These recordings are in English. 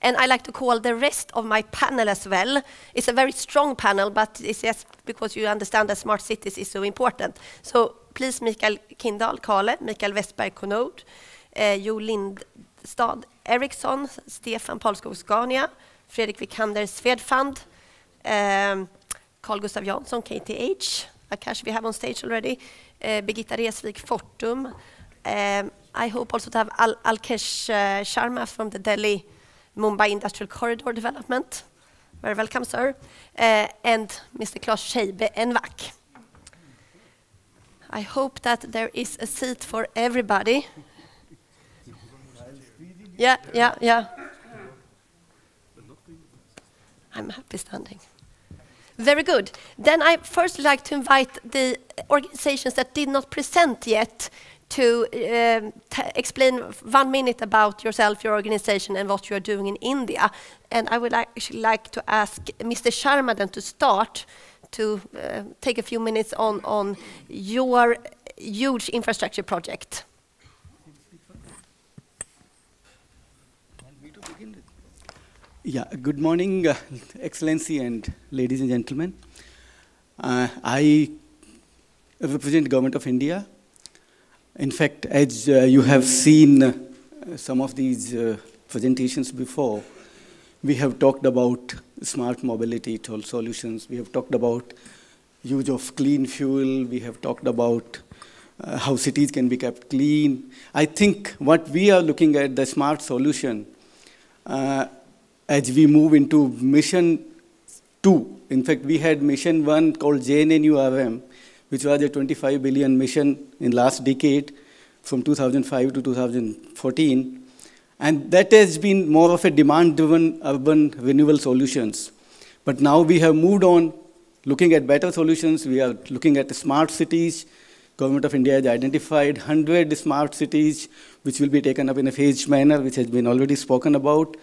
And I like to call the rest of my panel as well. It's a very strong panel, but it's just because you understand that smart cities is so important. So please, Mikael Kindal, Kale, Mikael Westberg, Conode, Jo Lindstad, Ericsson, Stefan Paulskog, Scania, Fredrik Vikander, Swedfund, Carl Gustav Jansson, KTH, Akash we have on stage already, Birgitta Resvik, Fortum. I hope also to have Alkesh Sharma from the Delhi Mumbai Industrial Corridor Development. Very welcome, sir. And Mr. Claes Scheibe, NVAC. I hope that there is a seat for everybody. Yeah. I'm happy standing. Very good. Then I first like to invite the organizations that did not present yet to explain 1 minute about yourself, your organization, and what you are doing in India. And I would actually like to ask Mr. Sharma then to start to take a few minutes on your huge infrastructure project. Yeah, good morning, Excellency and ladies and gentlemen. I represent Government of India. In fact, as you have seen some of these presentations before, we have talked about smart mobility solutions. We have talked about use of clean fuel. We have talked about how cities can be kept clean. I think what we are looking at, the smart solution, as we move into mission 2. In fact, we had mission 1 called JNNURM, which was a 25 billion mission in last decade from 2005 to 2014. And that has been more of a demand-driven urban renewal solutions. But now we have moved on looking at better solutions. We are looking at smart cities. Government of India has identified 100 smart cities, which will be taken up in a phased manner, which has been already spoken about.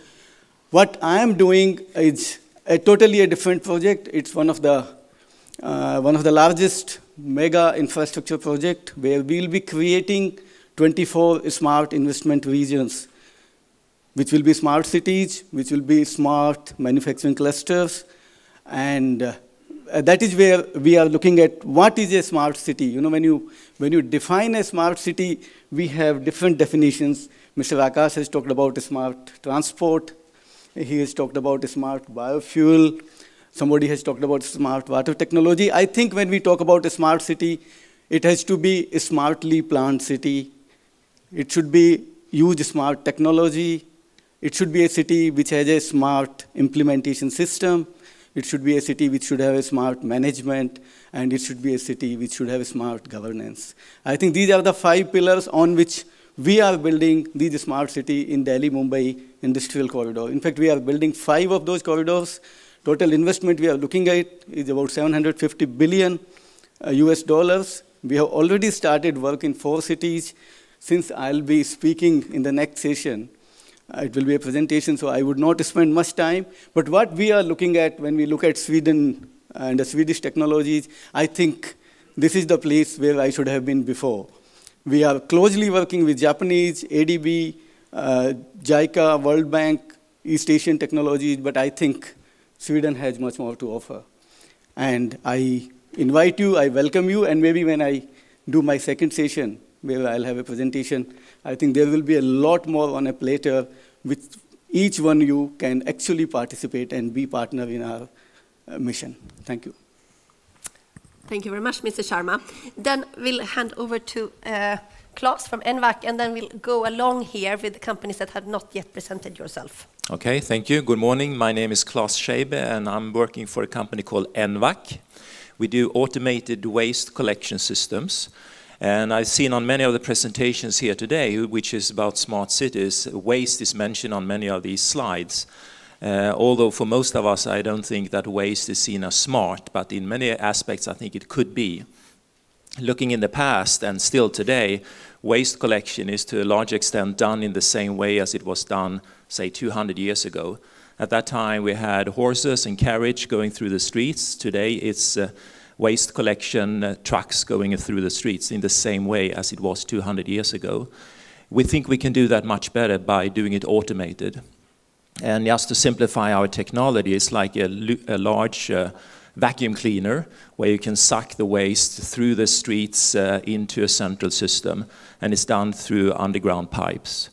What I am doing is a totally different project. It's one of the largest mega infrastructure project where we'll be creating 24 smart investment regions, which will be smart cities, which will be smart manufacturing clusters, and that is where we are looking at what is a smart city. You know, when you define a smart city, we have different definitions. Mr. Akash has talked about smart transport. He has talked about smart biofuel. Somebody has talked about smart water technology. I think when we talk about a smart city, it has to be a smartly planned city. It should be use smart technology. It should be a city which has a smart implementation system. It should be a city which should have a smart management, and it should be a city which should have a smart governance. I think these are the 5 pillars on which we are building the smart city in Delhi-Mumbai Industrial Corridor. In fact, we are building 5 of those corridors. Total investment we are looking at is about $750 billion US dollars. We have already started work in 4 cities. Since I'll be speaking in the next session, it will be a presentation, so I would not spend much time. But what we are looking at when we look at Sweden and the Swedish technologies, I think this is the place where I should have been before. We are closely working with Japanese, ADB, JICA, World Bank, East Asian technologies, but I think Sweden has much more to offer. And I invite you, I welcome you, and maybe when I do my second session, where I'll have a presentation, I think there will be a lot more on a platter which each one of you can actually participate and be partner in our mission. Thank you. Thank you very much, Mr. Sharma. Then we'll hand over to Claes from NVAC, and then we'll go along here with the companies that have not yet presented yourself. Okay, thank you. Good morning. My name is Claes Scheibe, and I'm working for a company called NVAC. We do automated waste collection systems. And I've seen on many of the presentations here today, which is about smart cities, waste is mentioned on many of these slides. Although for most of us, I don't think that waste is seen as smart, but in many aspects, I think it could be. Looking in the past and still today, waste collection is to a large extent done in the same way as it was done, say, 200 years ago. At that time, we had horses and carriage going through the streets. Today, it's waste collection trucks going through the streets in the same way as it was 200 years ago. We think we can do that much better by doing it automated. And just to simplify our technology, it's like a large vacuum cleaner where you can suck the waste through the streets into a central system, and it's done through underground pipes.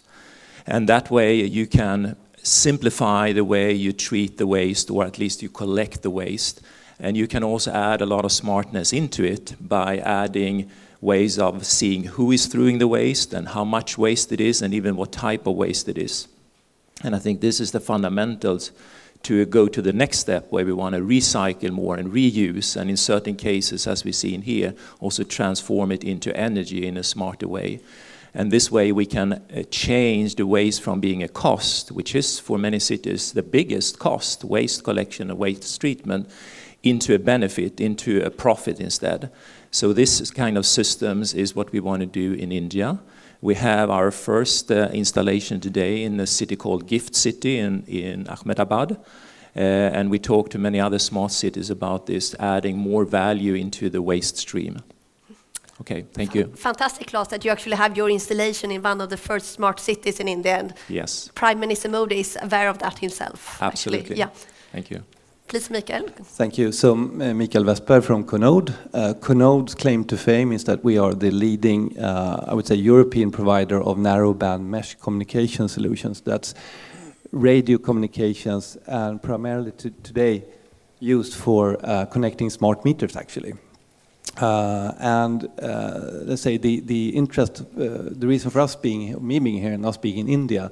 And that way you can simplify the way you treat the waste, or at least you collect the waste. And you can also add a lot of smartness into it by adding ways of seeing who is throwing the waste and how much waste it is and even what type of waste it is. And I think this is the fundamentals to go to the next step where we want to recycle more and reuse, and in certain cases, as we see in here, also transform it into energy in a smarter way. And this way we can change the waste from being a cost, which is for many cities the biggest cost, waste collection and waste treatment, into a benefit, into a profit instead. So this kind of systems is what we want to do in India. We have our first installation today in a city called Gift City in Ahmedabad. And we talk to many other smart cities about this, adding more value into the waste stream. Okay, thank you. Fantastic, Claes, that you actually have your installation in one of the first smart cities in India. And yes. Prime Minister Modi is aware of that himself. Absolutely. Actually. Yeah. Thank you. Please, Mikael. Thank you. So, Mikael Westberg from Conode. Conode's claim to fame is that we are the leading, I would say, European provider of narrowband mesh communication solutions. That's radio communications and primarily today used for connecting smart meters, actually. Let's say the interest, the reason for us me being here and us being in India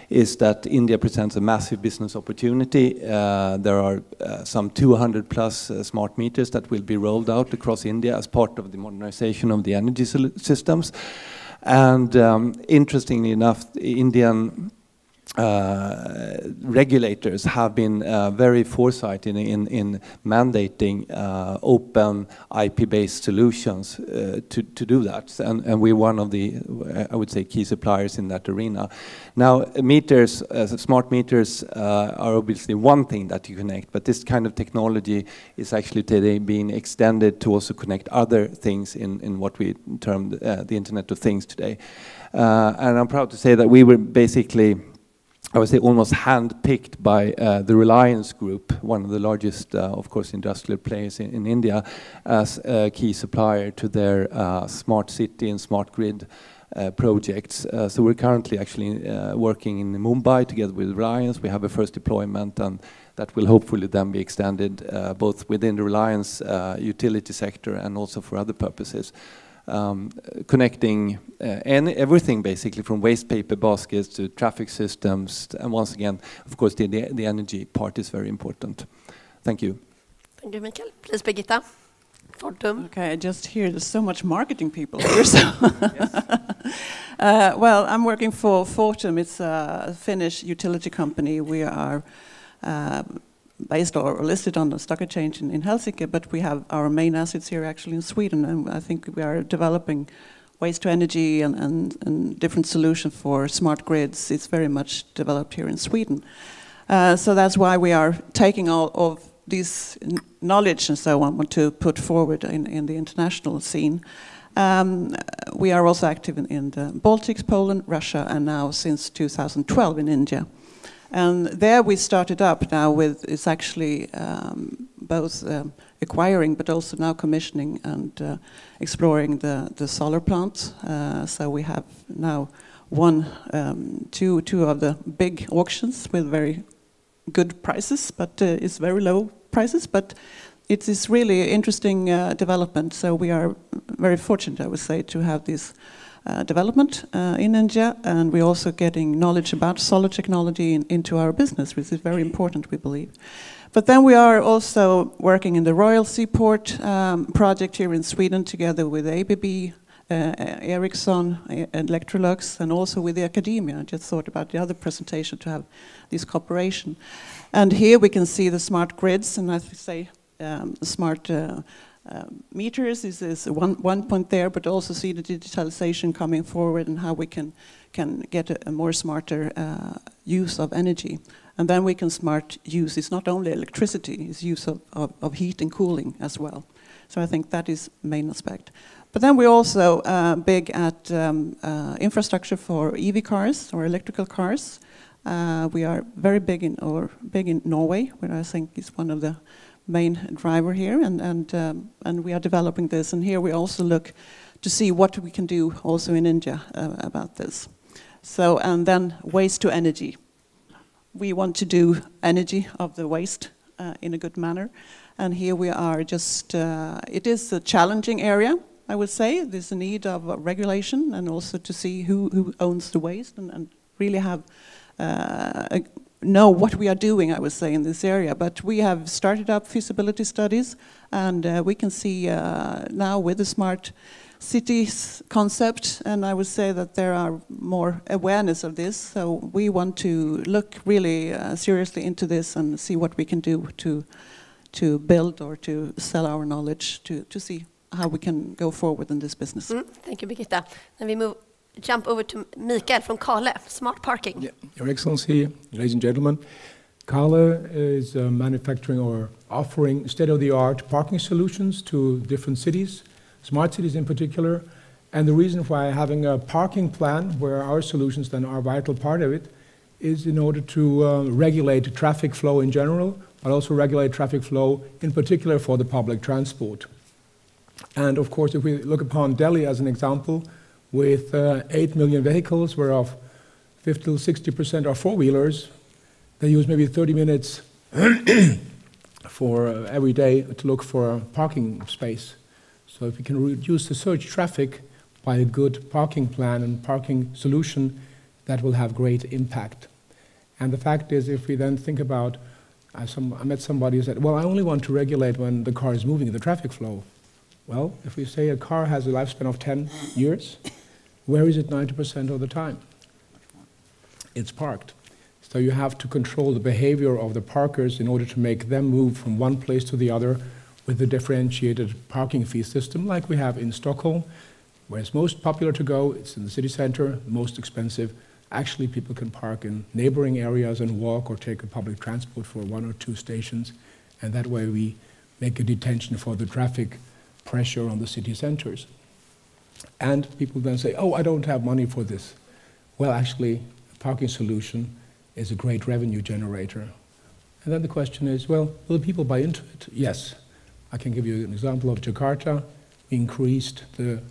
is that India presents a massive business opportunity. There are some 200 plus smart meters that will be rolled out across India as part of the modernization of the energy systems. And interestingly enough, Indian regulators have been very foresight in mandating open IP-based solutions to do that, and we're one of the, I would say, key suppliers in that arena. Now, meters, smart meters are obviously one thing that you connect, but this kind of technology is actually today being extended to also connect other things in what we term the Internet of Things today. And I'm proud to say that we were basically, I would say, almost hand-picked by the Reliance Group, one of the largest, of course, industrial players in India, as a key supplier to their smart city and smart grid projects. So we're currently actually working in Mumbai together with Reliance. We have a first deployment, and that will hopefully then be extended both within the Reliance utility sector and also for other purposes. Connecting everything basically from waste paper baskets to traffic systems, and once again, of course, the energy part is very important. Thank you. Thank you, Mikael. Please, Birgitta. Fortum. Okay, I just hear there's so much marketing people here. So well, I'm working for Fortum. It's a Finnish utility company. We are based or listed on the stock exchange in Helsinki, but we have our main assets here actually in Sweden, and I think we are developing waste to energy and different solutions for smart grids. It's very much developed here in Sweden. So that's why we are taking all of this knowledge and so on to put forward in the international scene. We are also active in the Baltics, Poland, Russia, and now since 2012 in India. And there we started up now with, it's actually both acquiring but also now commissioning and exploring the solar plant. So we have now won two of the big auctions with very good prices, but it's very low prices, but it is really interesting development. So we are very fortunate, I would say, to have this development in India, and we're also getting knowledge about solar technology into our business, which is very important, we believe. But then we are also working in the Royal Seaport project here in Sweden together with ABB, Ericsson, Electrolux, and also with the academia. I just thought about the other presentation to have this cooperation. And here we can see the smart grids, and as we say, smart meters is one point there, but also see the digitalization coming forward and how we can get a more smarter use of energy. And then we can smart use, it's not only electricity, it's use of heat and cooling as well. So I think that is main aspect. But then we're also big at infrastructure for EV cars or electrical cars. We are very big in Norway, where I think is one of the main driver here, and we are developing this. And here we also look to see what we can do also in India about this. So, and then waste to energy. We want to do energy of the waste in a good manner. And here we are just, it is a challenging area, I would say. There's a need of regulation and also to see who owns the waste and really have, know what we are doing, I would say, in this area. But we have started up feasibility studies, and we can see now with the smart cities concept, and I would say that there are more awareness of this. So we want to look really seriously into this and see what we can do to build or to sell our knowledge to see how we can go forward in this business. Thank you, Birgitta. Then we jump over to Mikael from Kale, Smart Parking. Yeah. Your Excellency, ladies and gentlemen, Kale is manufacturing or offering state-of-the-art parking solutions to different cities, smart cities in particular. And the reason why having a parking plan, where our solutions then are a vital part of it, is in order to regulate traffic flow in general, but also regulate traffic flow in particular for the public transport. And of course, if we look upon Delhi as an example, with 8 million vehicles, whereof 50 to 60% are four-wheelers, they use maybe 30 minutes for every day to look for a parking space. So if we can reduce the surge traffic by a good parking plan and parking solution, that will have great impact. And the fact is, if we then think about, I met somebody who said, well, I only want to regulate when the car is moving in the traffic flow. Well, if we say a car has a lifespan of 10 years, where is it 90% of the time? It's parked. So you have to control the behavior of the parkers in order to make them move from one place to the other with the differentiated parking fee system like we have in Stockholm, where it's most popular to go. It's in the city center, most expensive. Actually, people can park in neighboring areas and walk or take a public transport for 1 or 2 stations. And that way we make a detention for the traffic pressure on the city centers. And people then say, oh, I don't have money for this. Well, actually, a parking solution is a great revenue generator. And then the question is, well, will people buy into it? Yes. I can give you an example of Jakarta. We increased the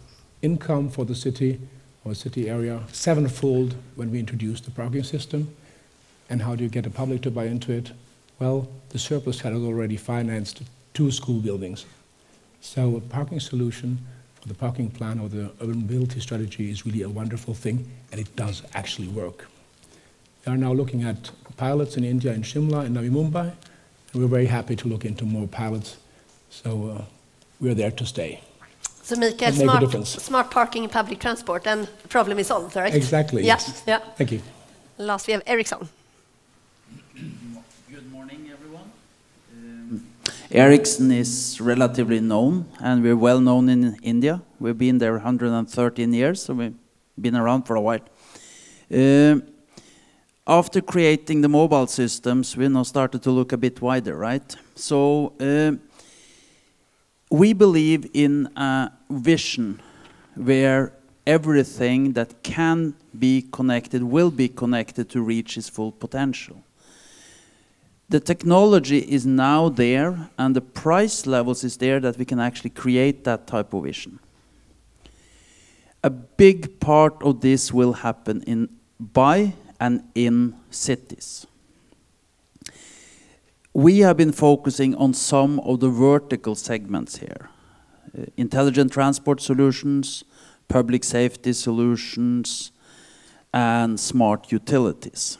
income for the city or city area 7-fold when we introduced the parking system. And how do you get the public to buy into it? Well, the surplus had already financed 2 school buildings. So a parking solution for the parking plan or the urban mobility strategy is really a wonderful thing, and it does actually work. We are now looking at pilots in India, in Shimla, in Navi Mumbai, and we're very happy to look into more pilots. So we're there to stay. So Mikael, smart parking in public transport, and the problem is solved, right? Exactly, yeah, yes. Yeah. Thank you. Last we have Ericsson. Good morning, everyone. Ericsson is relatively known, and we're well known in India. We've been there 113 years, so we've been around for a while. After creating the mobile systems, we now started to look a bit wider, right? So we believe in a vision where everything that can be connected will be connected to reach its full potential. The technology is now there, and the price levels is there that we can actually create that type of vision. A big part of this will happen by and in cities. We have been focusing on some of the vertical segments here. Intelligent transport solutions, public safety solutions, and smart utilities.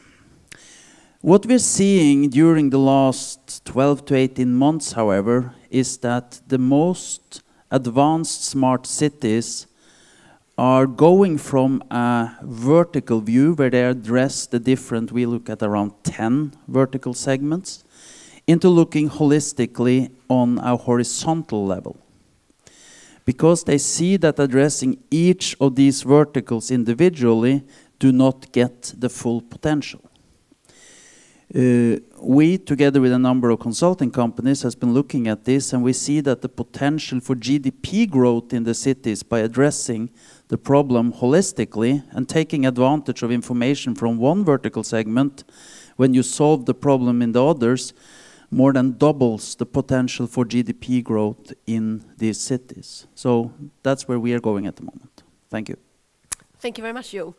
What we're seeing during the last 12 to 18 months, however, is that the most advanced smart cities are going from a vertical view where they address the different, we look at around 10 vertical segments, into looking holistically on a horizontal level. Because they see that addressing each of these verticals individually do not get the full potential. We, together with a number of consulting companies, has been looking at this, and we see that the potential for GDP growth in the cities by addressing the problem holistically and taking advantage of information from one vertical segment, when you solve the problem in the others, more than doubles the potential for GDP growth in these cities. So that's where we are going at the moment. Thank you. Thank you very much, Jo.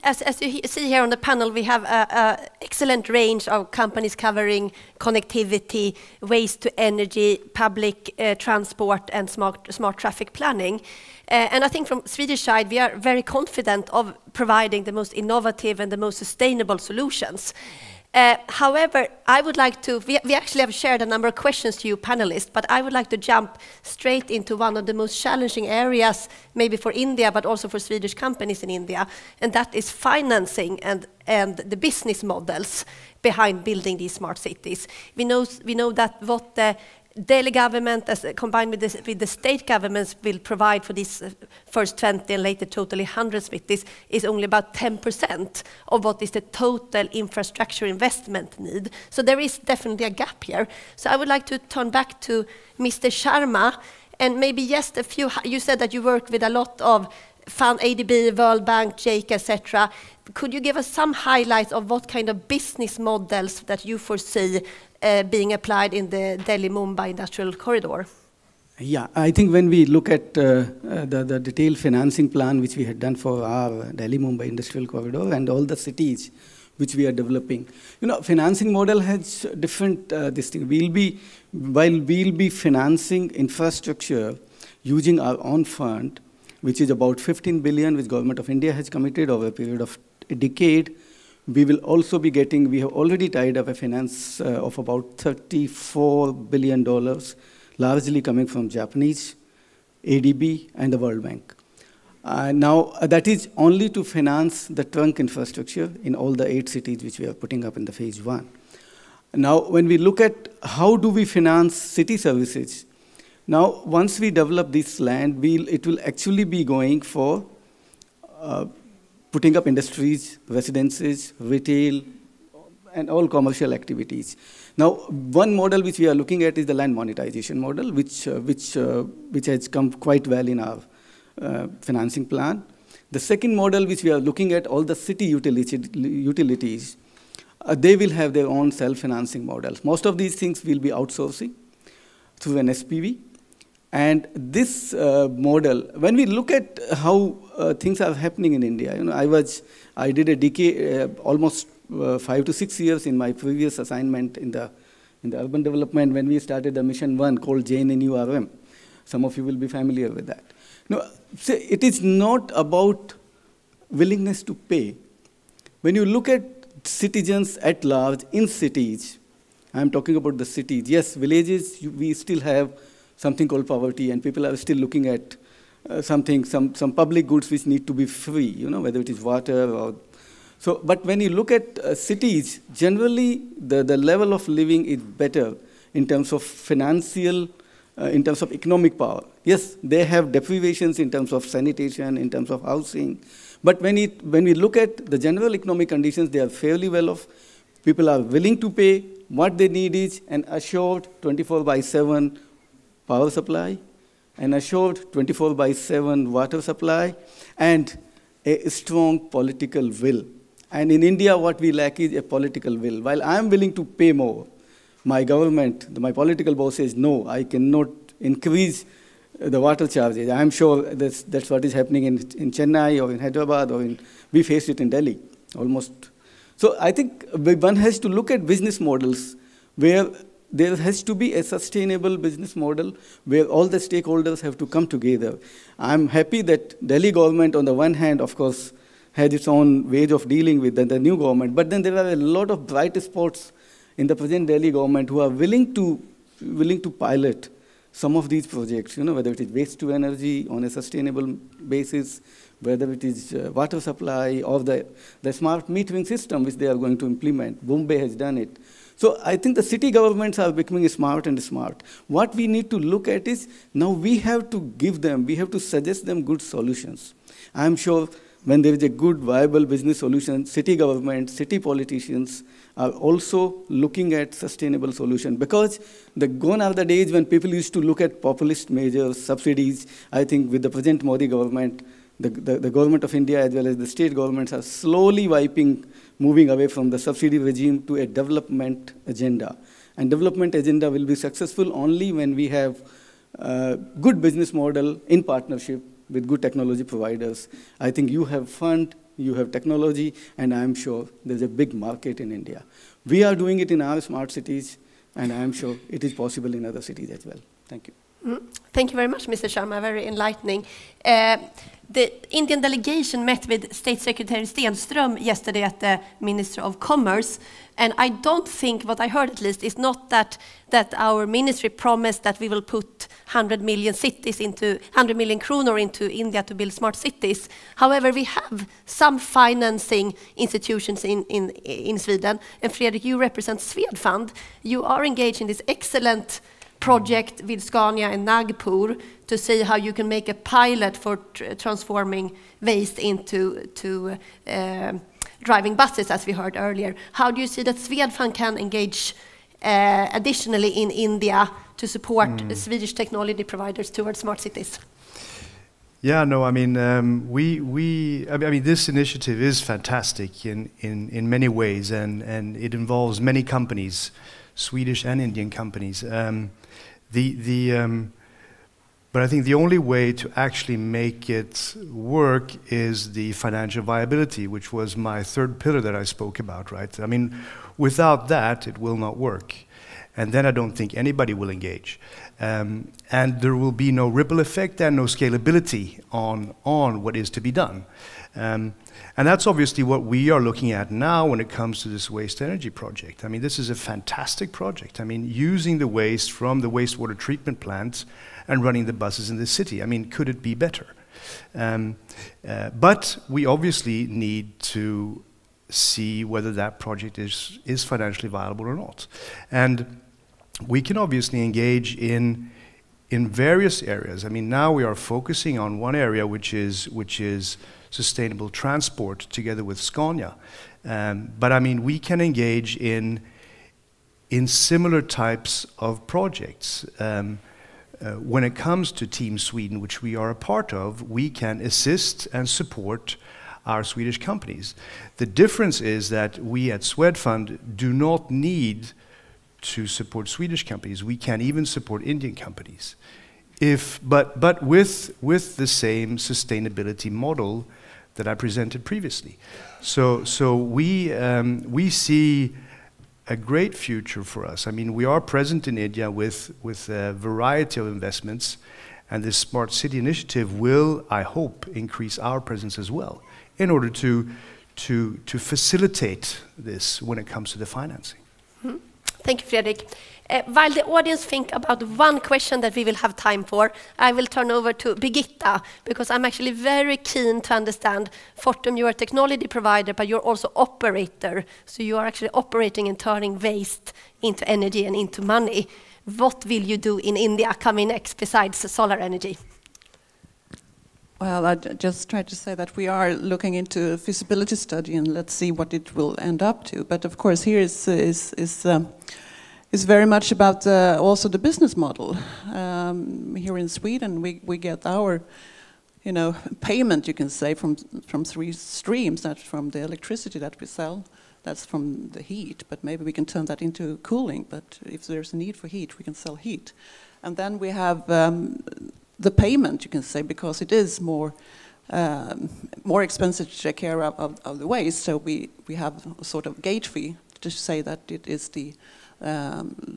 As you see here on the panel, we have an excellent range of companies covering connectivity, waste to energy, public transport, and smart traffic planning. And I think from Swedish side, we are very confident of providing the most innovative and the most sustainable solutions. However, I would like to, we actually have shared a number of questions to you panelists, but I would like to jump straight into one of the most challenging areas, maybe for India, but also for Swedish companies in India, and that is financing and the business models behind building these smart cities. We know that what the Delhi government, as combined with the state governments, will provide for these first 20 and later totally 100 cities is only about 10% of what is the total infrastructure investment need. So there is definitely a gap here. So I would like to turn back to Mr. Sharma, and maybe just a few. You said that you work with a lot of fund, ADB, World Bank, JICA, etc. Could you give us some highlights of what kind of business models that you foresee being applied in the Delhi-Mumbai Industrial Corridor? Yeah, I think when we look at the detailed financing plan which we had done for our Delhi-Mumbai Industrial Corridor and all the cities which we are developing, financing model has different this thing. While we'll be financing infrastructure using our own fund, which is about 15 billion, which Government of India has committed over a period of a decade. We will also be getting, we have already tied up a finance of about $34 billion, largely coming from Japanese, ADB, and the World Bank. Now, that is only to finance the trunk infrastructure in all the 8 cities which we are putting up in the phase 1. Now, when we look at how do we finance city services, now, once we develop this land, it will actually be going for putting up industries, residences, retail, and all commercial activities. Now, one model which we are looking at is the land monetization model, which has come quite well in our financing plan. The second model which we are looking at, all the city utilities, they will have their own self-financing models. Most of these things will be outsourcing through an SPV. And this model, when we look at how things are happening in India, I did a decade, almost 5 to 6 years in my previous assignment in the urban development when we started the Mission 1 called JNNURM. Some of you will be familiar with that. No, so it is not about willingness to pay. When you look at citizens at large in cities, I'm talking about the cities. Yes, villages, we still have something called poverty, and people are still looking at some public goods which need to be free, whether it is water or so. But when you look at cities, generally the level of living is better in terms of financial, in terms of economic power. Yes, they have deprivations in terms of sanitation, in terms of housing. But when we look at the general economic conditions, they are fairly well off. People are willing to pay. What they need is an assured 24/7 power supply, an assured 24/7 water supply, and a strong political will. And in India, what we lack is a political will. While I am willing to pay more, my government, my political boss says, no, I cannot increase the water charges. I am sure that's what is happening in Chennai or in Hyderabad, we face it in Delhi almost. So I think one has to look at business models where there has to be a sustainable business model where all the stakeholders have to come together. I'm happy that Delhi government, on the one hand, of course, has its own ways of dealing with the new government, but then there are a lot of bright spots in the present Delhi government who are willing to pilot some of these projects, whether it is waste to energy on a sustainable basis, whether it is water supply or the smart metering system which they are going to implement. Bombay has done it. So I think the city governments are becoming smart and smart. What we need to look at is now we have to give them, we have to suggest them good solutions. I'm sure when there is a good, viable business solution, city government, city politicians are also looking at sustainable solution. Because gone are the days when people used to look at populist measures, subsidies. I think with the present Modi government, the government of India as well as the state governments are slowly moving away from the subsidy regime to a development agenda. And development agenda will be successful only when we have a good business model in partnership with good technology providers. I think you have fund, you have technology, and I'm sure there's a big market in India. We are doing it in our smart cities, and I'm sure it is possible in other cities as well. Thank you. Thank you very much, Mr. Sharma. Very enlightening. The Indian delegation met with State Secretary Stenström yesterday at the Ministry of Commerce, and I don't think, what I heard at least, is not that our ministry promised that we will put 100 million kronor into India to build smart cities. However, we have some financing institutions in Sweden, and Fredrik, you represent Swedfund. You are engaged in this excellent project with Scania and Nagpur to see how you can make a pilot for transforming waste into driving buses, as we heard earlier. How do you see that Swedfund can engage additionally in India to support Swedish technology providers towards smart cities? Yeah, no, I mean, I mean, this initiative is fantastic in many ways, and it involves many companies, Swedish and Indian companies. But I think the only way to actually make it work is the financial viability, which was my third pillar that I spoke about, right? I mean, without that, it will not work. And then I don't think anybody will engage. And there will be no ripple effect and no scalability on what is to be done. And that's obviously what we are looking at now when it comes to this waste energy project. I mean, this is a fantastic project. I mean, using the waste from the wastewater treatment plants and running the buses in the city. I mean, could it be better? But we obviously need to see whether that project is financially viable or not. And we can obviously engage in various areas. I mean, now we are focusing on one area, which is sustainable transport together with Scania. But I mean, we can engage in similar types of projects. When it comes to Team Sweden, which we are a part of, we can assist and support our Swedish companies. The difference is that we at Swedfund do not need to support Swedish companies. We can even support Indian companies, but with the same sustainability model that I presented previously. So we see a great future for us. I mean, we are present in India with a variety of investments, and this Smart City initiative will, I hope, increase our presence as well in order to facilitate this when it comes to the financing. Thank you, Fredrik. While the audience think about one question that we will have time for, I will turn over to Birgitta, because I'm actually very keen to understand, Fortum, you are a technology provider, but you're also operator. So you are actually operating and turning waste into energy and into money. What will you do in India coming next besides solar energy? Well, I just tried to say that we are looking into a feasibility study, and let's see what it will end up to. But of course, here is very much about also the business model. Here in Sweden, we get our, payment, you can say, from three streams. That's from the electricity that we sell, that's from the heat, but maybe we can turn that into cooling. But if there's a need for heat, we can sell heat. And then we have the payment, you can say, because it is more expensive to take care of the waste. So we have a sort of gate fee to say that it is the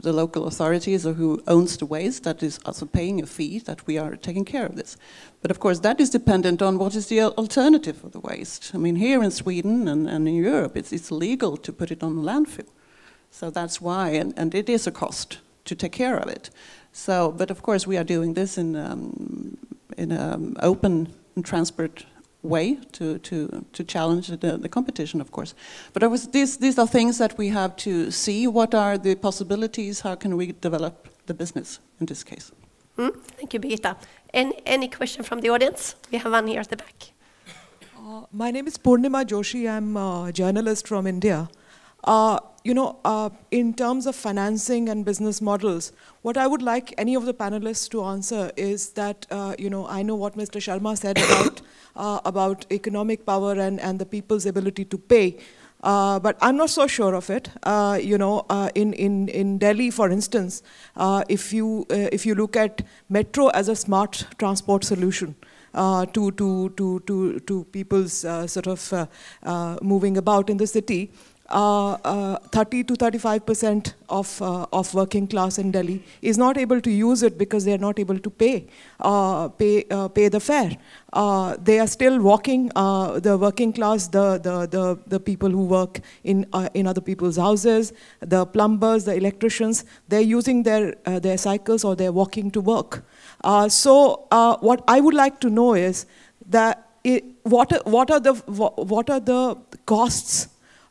local authorities or who owns the waste that is also paying a fee that we are taking care of this. But of course that is dependent on what is the alternative for the waste. I mean, here in Sweden and in Europe it's illegal to put it on the landfill. So that's why, and it is a cost to take care of it. So, but of course we are doing this in an open and transparent way to challenge the competition, of course. But these are things that we have to see. What are the possibilities? How can we develop the business in this case? Thank you, Birgitta. Any question from the audience? We have one here at the back. My name is Purnima Joshi. I'm a journalist from India. In terms of financing and business models, what I would like any of the panelists to answer is that, I know what Mr. Sharma said about economic power and the people's ability to pay. But I'm not so sure of it. In Delhi, for instance, if you look at metro as a smart transport solution to people's moving about in the city, 30 to 35% of working class in Delhi is not able to use it because they are not able to pay the fare. They are still walking. The working class, the people who work in other people's houses, the plumbers, the electricians, they're using their cycles or they're walking to work. So what I would like to know is that what are the costs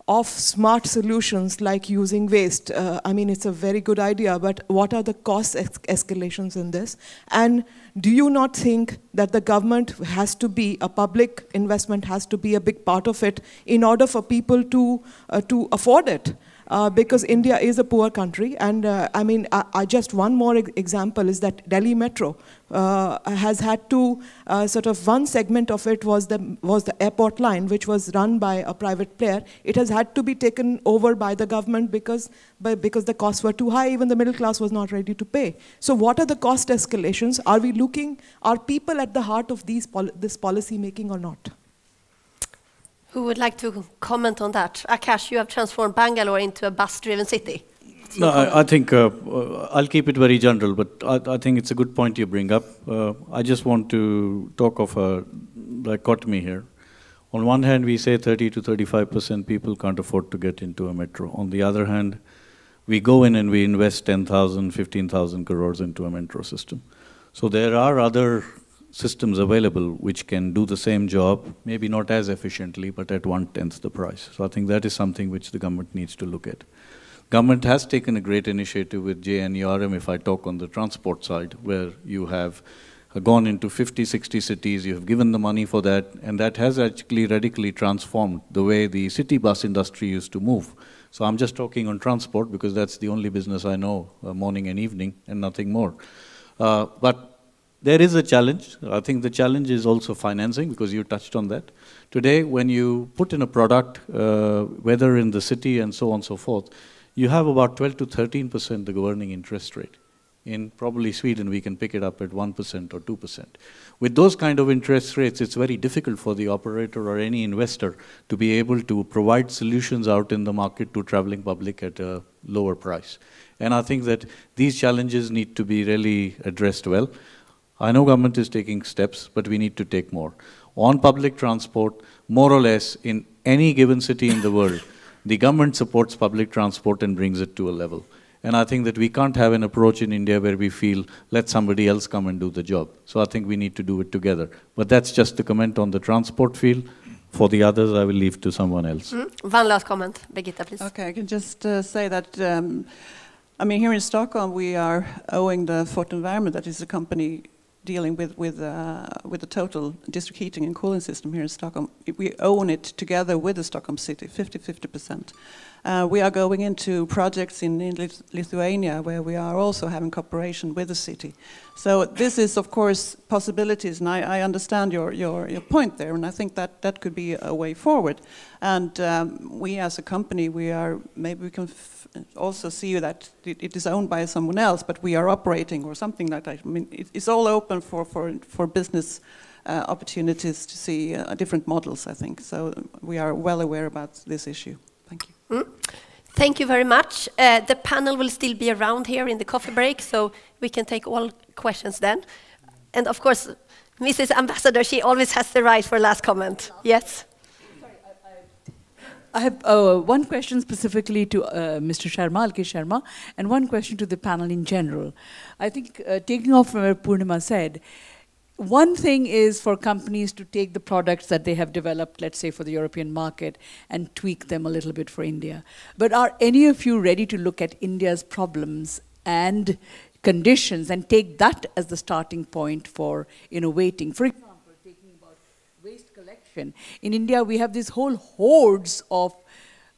of smart solutions like using waste? I mean, it's a very good idea, but what are the cost escalations in this? And do you not think that the government has to be, a public investment has to be a big part of it in order for people to afford it? Because India is a poor country, and I just one more example is that Delhi Metro has had to one segment of it was the airport line, which was run by a private player. It has had to be taken over by the government because the costs were too high. Even the middle class was not ready to pay. So what are the cost escalations? Are people at the heart of this policy making or not? Who would like to comment on that? Akash, you have transformed Bangalore into a bus-driven city. No, I think I'll keep it very general, but I think it's a good point you bring up. I just want to talk of a dichotomy here. On one hand, we say 30 to 35% people can't afford to get into a metro. On the other hand, we go in and we invest 10,000, 15,000 crores into a metro system. So there are other systems available which can do the same job, maybe not as efficiently, but at 1/10 the price. So I think that is something which the government needs to look at. Government has taken a great initiative with JNURM, if I talk on the transport side, where you have gone into 50, 60 cities, you have given the money for that, and that has actually radically transformed the way the city bus industry used to move. So I'm just talking on transport because that's the only business I know, morning and evening, and nothing more. But there is a challenge. I think the challenge is also financing, because you touched on that. Today, when you put in a product, whether in the city and so on and so forth, you have about 12 to 13% the governing interest rate. In probably Sweden, we can pick it up at 1% or 2%. With those kind of interest rates, it's very difficult for the operator or any investor to be able to provide solutions out in the market to traveling public at a lower price. And I think that these challenges need to be really addressed well. I know government is taking steps, but we need to take more. On public transport, more or less in any given city in the world, the government supports public transport and brings it to a level. And I think that we can't have an approach in India where we feel, let somebody else come and do the job. So I think we need to do it together. But that's just a comment on the transport field. For the others, I will leave to someone else. One last comment. Birgitta, please. Okay, I can just say that, here in Stockholm, we are owing the Fort Environment, that is a company dealing with the total district heating and cooling system here in Stockholm. We own it together with the Stockholm city, 50%. We are going into projects in Lithuania where we are also having cooperation with the city. So this is, of course, possibilities, and I understand your point there, and I think that could be a way forward. And we as a company, maybe we can also see that it is owned by someone else, but we are operating or something like that. I mean, it's all open for business opportunities to see different models, I think. So we are well aware about this issue. Thank you. Thank you very much. The panel will still be around here in the coffee break, so we can take all questions then. And of course, Mrs. Ambassador, she always has the right for last comment. Yes? I have one question specifically to Mr. Sharma, Alkesh Sharma, and one question to the panel in general. I think taking off from what Purnima said, one thing is for companies to take the products that they have developed, let's say for the European market, and tweak them a little bit for India. But are any of you ready to look at India's problems and conditions and take that as the starting point for innovating? For example, taking about waste collection. connection. In India, we have these whole hordes of,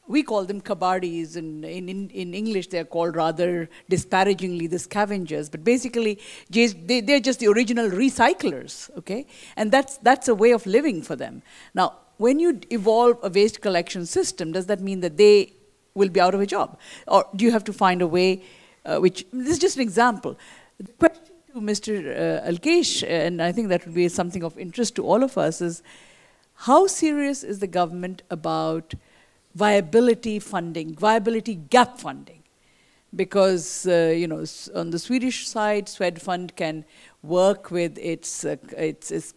we call them kabadis, and in English they're called rather disparagingly the scavengers, but basically they're just the original recyclers, okay? And that's a way of living for them. Now, when you evolve a waste collection system, does that mean that they will be out of a job? Or do you have to find a way, this is just an example. The question to Mr. Alkesh, and I think that would be something of interest to all of us, is how serious is the government about viability funding, viability gap funding? Because you know, on the Swedish side, Swedfund can work with its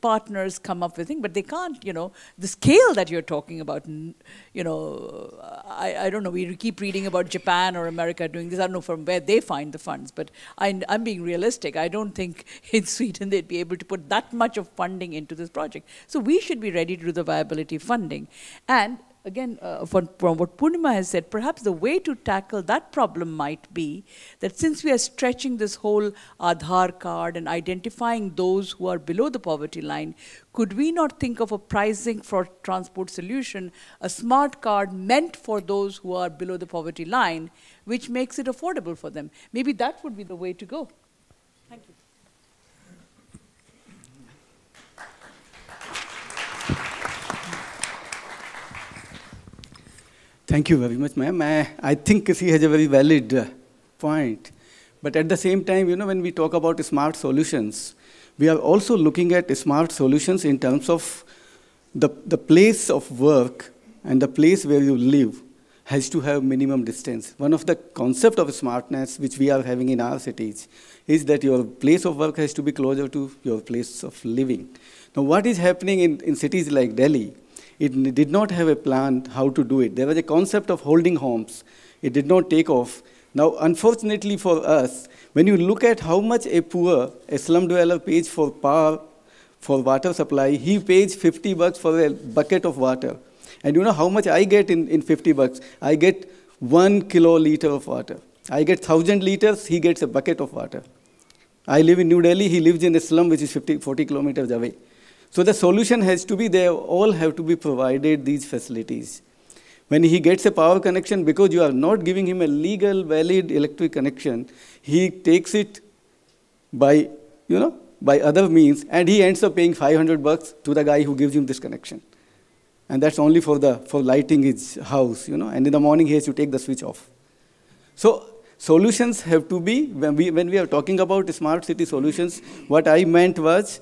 partners, come up with things, but they can't, you know, the scale that you're talking about, you know, I don't know, we keep reading about Japan or America doing this, I don't know from where they find the funds, but I'm being realistic. I don't think in Sweden they'd be able to put that much of funding into this project. So we should be ready to do the viability funding. And again, from what Purnima has said, perhaps the way to tackle that problem might be that since we are stretching this whole Aadhaar card and identifying those who are below the poverty line, could we not think of a pricing for transport solution, a smart card meant for those who are below the poverty line, which makes it affordable for them? Maybe that would be the way to go. Thank you. Thank you very much, ma'am. I think she has a very valid point. But at the same time, you know, when we talk about smart solutions, we are also looking at smart solutions in terms of the place of work and the place where you live has to have minimum distance. One of the concepts of smartness which we are having in our cities is that your place of work has to be closer to your place of living. Now, what is happening in cities like Delhi? It did not have a plan how to do it. There was a concept of holding homes. It did not take off. Now, unfortunately for us, when you look at how much a slum dweller pays for power, for water supply, he pays $50 for a bucket of water. And you know how much I get in $50? I get 1 kiloliter of water. I get 1,000 liters, he gets a bucket of water. I live in New Delhi, he lives in a slum which is 40 kilometers away. So the solution has to be, they all have to be provided these facilities. When he gets a power connection, because you are not giving him a legal, valid electric connection, he takes it by, you know, by other means, and he ends up paying $500 to the guy who gives him this connection. And that's only for lighting his house, you know, and in the morning he has to take the switch off. So solutions have to be, when we are talking about smart city solutions, what I meant was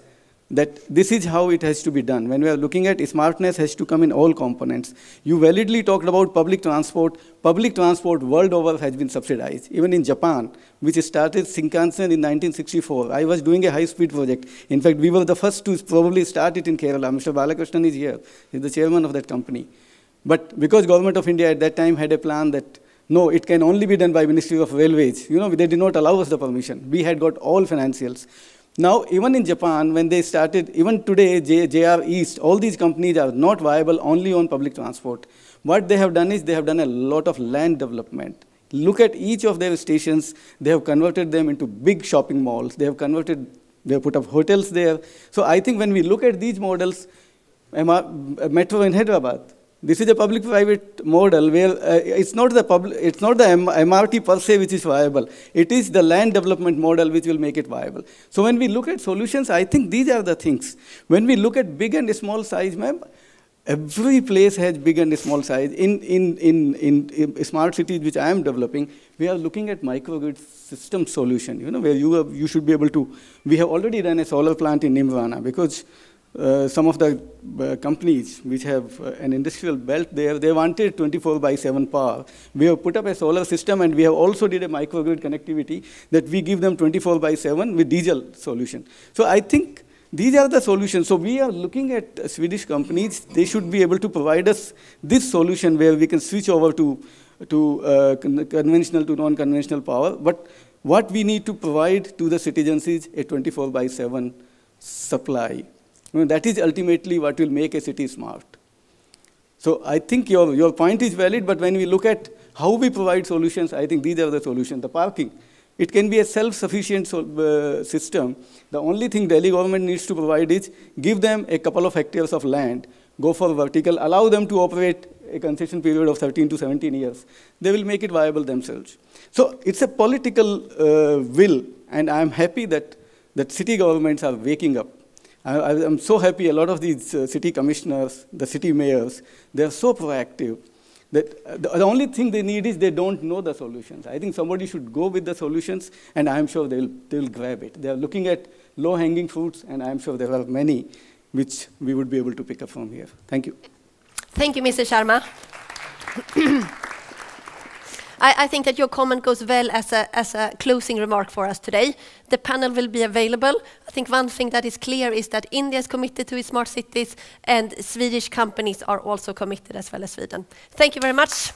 that this is how it has to be done. When we are looking at smartness has to come in all components. You validly talked about public transport. Public transport world over has been subsidized. Even in Japan, which started Shinkansen in 1964, I was doing a high-speed project. In fact, we were the first to probably start it in Kerala. Mr. Balakrishnan is here. He's the chairman of that company. But because Government of India at that time had a plan that, no, it can only be done by Ministry of Railways. You know, they did not allow us the permission. We had got all financials. Now, even in Japan, when they started, even today, JR East, all these companies are not viable only on public transport. What they have done is they have done a lot of land development. Look at each of their stations. They have converted them into big shopping malls. They have put up hotels there. So I think when we look at these models, Metro in Hyderabad, this is a public-private model where it's not the MRT per se which is viable. It is the land development model which will make it viable. So when we look at solutions, I think these are the things. When we look at big and small size, ma'am, every place has big and small size. In smart cities which I am developing, we are looking at microgrid system solution, you know, where you should be able to. We have already done a solar plant in Nimrana because some of the companies which have an industrial belt there, they wanted 24/7 power. We have put up a solar system, and we have also did a microgrid connectivity that we give them 24/7 with diesel solution. So I think these are the solutions. So we are looking at Swedish companies. They should be able to provide us this solution where we can switch over to conventional to non-conventional power. But what we need to provide to the citizens is a 24/7 supply. That is ultimately what will make a city smart. So I think your point is valid, but when we look at how we provide solutions, I think these are the solutions. The parking, it can be a self-sufficient system. The only thing Delhi government needs to provide is give them a couple of hectares of land go for vertical, allow them to operate a concession period of 13 to 17 years. They will make it viable themselves. So it's a political will, and I'm happy that city governments are waking up. I'm so happy a lot of these city commissioners, the city mayors, they're so proactive that the only thing they need is they don't know the solutions. I think somebody should go with the solutions, and I'm sure they'll grab it. They're looking at low-hanging fruits, and I'm sure there are many which we would be able to pick up from here. Thank you. Thank you, Mr. Sharma. I think that your comment goes well as a closing remark for us today. The panel will be available. I think one thing that is clear is that India is committed to its smart cities, and Swedish companies are also committed as well as Sweden. Thank you very much.